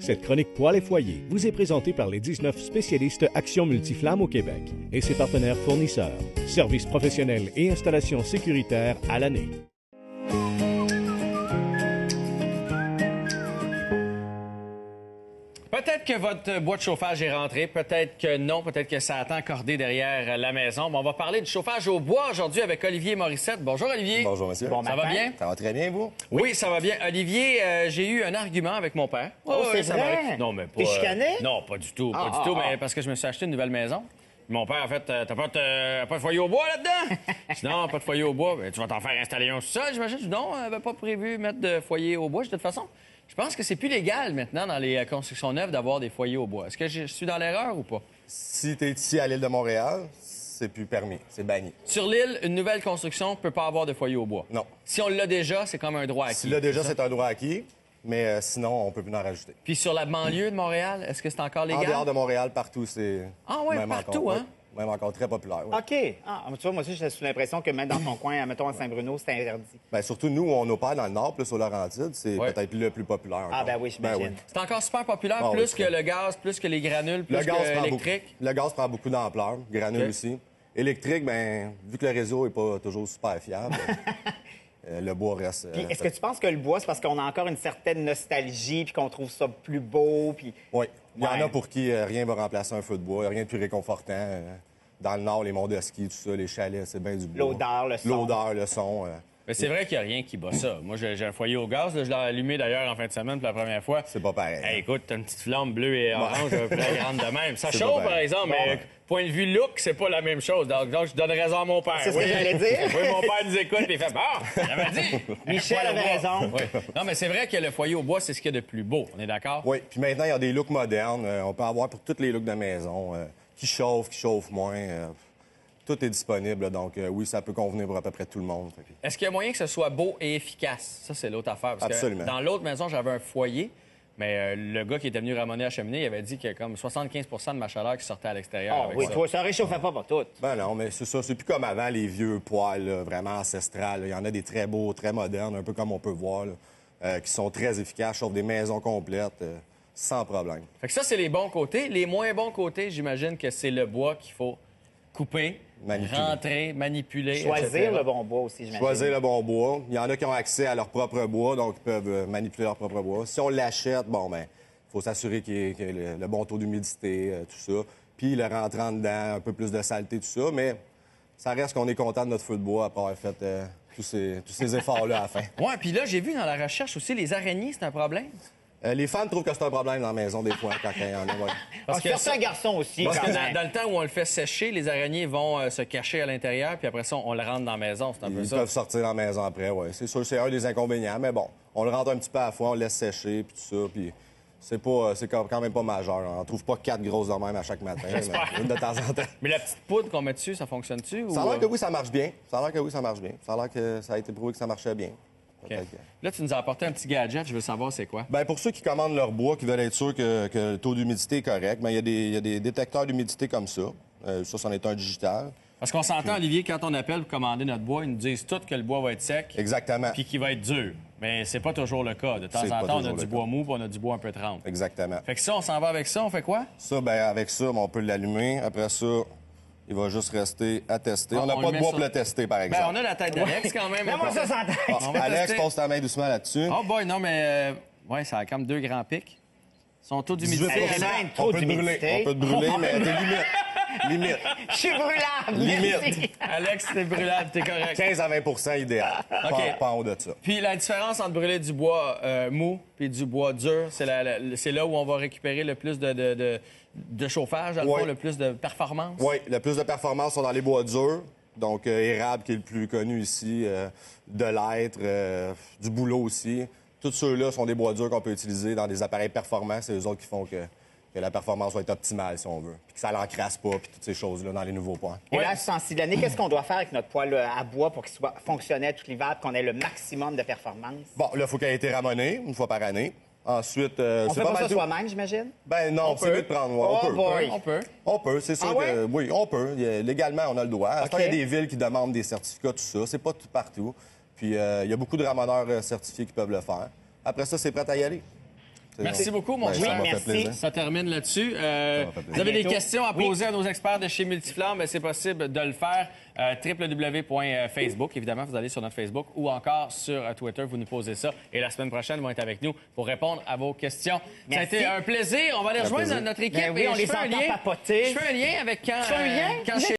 Cette chronique Poêle et foyer vous est présentée par les 19 spécialistes Action Multiflamme au Québec et ses partenaires fournisseurs. Services professionnels et installations sécuritaires à l'année. Peut-être que votre bois de chauffage est rentré, peut-être que non, peut-être que ça attend cordé derrière la maison. Mais on va parler du chauffage au bois aujourd'hui avec Olivier Morissette. Bonjour Olivier. Bonjour monsieur. Bon matin. Ça va bien? Ça va très bien, vous? Oui, ça va bien. Olivier, j'ai eu un argument avec mon père. C'est vrai? Non, mais pas... T'es chicané? Non, pas du tout, pas du tout, mais parce que je me suis acheté une nouvelle maison. Mon père, en fait, t'as pas de foyer au bois là-dedans? Je dis non, pas de foyer au bois. Mais tu vas t'en faire installer un sous-sol, j'imagine. Je dis non, on n'avait pas prévu mettre de foyer au bois. De toute façon, je pense que c'est plus légal maintenant dans les constructions neuves d'avoir des foyers au bois. Est-ce que je suis dans l'erreur ou pas? Si tu es ici à l'île de Montréal, c'est plus permis, c'est banni. Sur l'île, une nouvelle construction ne peut pas avoir de foyer au bois. Non. Si on l'a déjà, c'est comme un droit acquis. Si là déjà, c'est un droit acquis, mais sinon, on peut plus en rajouter. Puis sur la banlieue de Montréal, est-ce que c'est encore légal? En dehors de Montréal, partout, c'est... Ah ouais, même partout, encore, hein? Oui, même encore très populaire. Oui. OK. Ah, tu vois, moi aussi, j'ai sous l'impression que même dans ton coin, mettons à Saint-Bruno, c'est interdit. Bien, surtout nous, on opère dans le nord, plus au Laurentides, c'est Ouais. peut-être le plus populaire encore. Ah, ben oui, j'imagine. oui. C'est encore super populaire, Ah oui, plus très. que le gaz, plus que les granules, plus Le gaz, que prend l'électrique. beaucoup, le gaz prend beaucoup d'ampleur, granule OK. aussi. Électrique, bien, vu que le réseau n'est pas toujours super fiable, le bois reste... Puis est-ce que tu penses que le bois, c'est parce qu'on a encore une certaine nostalgie, puis qu'on trouve ça plus beau, puis... Oui. Il y en Ouais. a pour qui rien ne va remplacer un feu de bois. Il n'y a rien de plus réconfortant. Dans le nord, les monts de ski, tout ça, les chalets, c'est bien du bois. L'odeur, le son. L'odeur, le son. Mais c'est vrai qu'il n'y a rien qui bat ça. Moi, j'ai un foyer au gaz. Là, je l'ai allumé d'ailleurs en fin de semaine pour la première fois. C'est pas pareil. Hey, écoute, t'as une petite flamme bleue et orange plus grande de même. Ça C'est chauffe, pas par pareil. exemple, Bon, mais ben. point de vue look, c'est pas la même chose. Donc je donne raison à mon père. C'est ce que j'allais dire. Oui, mon père nous écoute et il fait « Ah, j'avais dit! » Michel Un foyer au avait bois. raison. Oui. Non, mais c'est vrai que le foyer au bois, c'est ce qu'il y a de plus beau. On est d'accord? Oui, puis maintenant, il y a des looks modernes. On peut avoir pour tous les looks de maison. Qui chauffent moins. Tout est disponible. Là, donc, oui, ça peut convenir pour à peu près tout le monde. Fait que- Est-ce qu'il y a moyen que ce soit beau et efficace? Ça, c'est l'autre affaire. Parce Absolument. que dans l'autre maison, j'avais un foyer, mais le gars qui était venu ramoner la cheminée, il avait dit qu'il y a comme 75 de ma chaleur qui sortait à l'extérieur. Ah avec oui, ça. toi, ça réchauffait pas pour tout. Ben non, mais c'est ça. C'est plus comme avant, les vieux poêles, là, vraiment ancestrales. Il y en a des très beaux, très modernes, un peu comme on peut voir, là, qui sont très efficaces, chauffent des maisons complètes, sans problème. Fait que ça, c'est les bons côtés. Les moins bons côtés, j'imagine que c'est le bois qu'il faut couper, Manipuler. rentrer, manipuler, Choisir etc. le bon bois aussi, j'imagine. Choisir le bon bois. Il y en a qui ont accès à leur propre bois, donc ils peuvent manipuler leur propre bois. Si on l'achète, bon, ben, il faut s'assurer qu'il y ait le bon taux d'humidité, tout ça. Puis le rentrant dedans, un peu plus de saleté, tout ça. Mais ça reste qu'on est content de notre feu de bois après avoir fait tous ces efforts-là à la fin. Ouais, puis là, j'ai vu dans la recherche aussi, les araignées, c'est un problème. Les femmes trouvent que c'est un problème dans la maison, des fois, quand il y en a. Ouais. Parce que certains garçons aussi, Parce quand que même. dans le temps où on le fait sécher, les araignées vont se cacher à l'intérieur, puis après ça, on le rentre dans la maison. C'est un peu Ils ça. peuvent sortir dans la maison après, oui. C'est sûr, c'est un des inconvénients, mais bon, on le rentre un petit peu à la fois, on le laisse sécher, puis tout ça, puis c'est quand même pas majeur. On trouve pas 4 grosses de même à chaque matin, mais une de temps en temps. Mais la petite poudre qu'on met dessus, ça fonctionne-tu? Ou... Ça a l'air que oui, ça marche bien. Ça a l'air que oui, ça marche bien. Ça a l'air que ça a été prouvé que ça marchait bien. OK. Peut-être que- Là, tu nous as apporté un petit gadget. Je veux savoir c'est quoi. Ben, pour ceux qui commandent leur bois, qui veulent être sûrs que le taux d'humidité est correct, ben, il y a des détecteurs d'humidité comme ça. Ça, c'en est un digital. Parce qu'on s'entend, Olivier, quand on appelle pour commander notre bois, ils nous disent tous que le bois va être sec Exactement. puis qu'il va être dur. Mais c'est pas toujours le cas. De temps C'est en pas temps, on a toujours du le bois mou puis on a du bois un peu trempe. Exactement. Fait que ça, on s'en va avec ça. On fait quoi? Ça, ben, avec ça, ben, on peut l'allumer. Après ça, il va juste rester à tester. Ah, on n'a on pas le de met bois sur- pour le tester, par exemple. Ben, on a la tête d'Alex quand même. Mais moi, ça s'entend. On va Alex, tester. pose ta main doucement là-dessus. Oh boy, non, mais... ouais, ça a comme 2 grands pics. Son taux 18 d'humidité... c'est même trop on peut te brûler. d'humidité. On peut te brûler, mais t'es limite. Limite. Je suis brûlable! Limite. merci. Alex, t'es brûlable, t'es correct. 15 à 20 idéal. OK. Pas en haut de ça. Puis la différence entre brûler du bois mou puis du bois dur, c'est là où on va récupérer le plus de chauffage, dans le Ouais. fond, le plus de performance. Oui, le plus de performances sont dans les bois durs. Donc, érable, qui est le plus connu ici, de l'être, du bouleau aussi. Tous ceux-là sont des bois durs qu'on peut utiliser dans des appareils performants. C'est eux autres qui font que la performance va être optimale, si on veut. Puis que ça l'encrasse pas, puis toutes ces choses-là dans les nouveaux points. Et là, ce temps-ci de l'année, qu'est-ce qu'on doit faire avec notre poêle à bois pour qu'il soit fonctionnel tout l'hiver et qu'on ait le maximum de performance? Bon, là, il faut qu'elle ait été ramonée une fois par année. Ensuite, On c'est fait pas mal ça tout. soi-même, j'imagine? Ben non, c'est peut. mieux de prendre. Ouais, Oh on peut. boy. On peut. On peut, c'est sûr Ah ouais? que oui, on peut. Légalement, on a le droit. OK. Il y a des villes qui demandent des certificats, tout ça. C'est pas tout partout. Puis il y a beaucoup de ramoneurs certifiés qui peuvent le faire. Après ça, c'est prêt à y aller. Merci beaucoup, mon Ben, cher. ça m'a fait merci. plaisir. Ça termine là-dessus. m'a fait plaisir. Vous avez des bientôt. questions à poser à nos experts de chez Multiflamme, c'est possible de le faire. www.facebook, évidemment, vous allez sur notre Facebook ou encore sur Twitter, vous nous posez ça. Et la semaine prochaine, ils vont être avec nous pour répondre à vos questions. Ça a Merci. été un plaisir. On va aller rejoindre plaisir. notre équipe. Ben oui, et on je les fais un entend lien. papoter. Je fais un lien avec quand, fais un lien? quand chez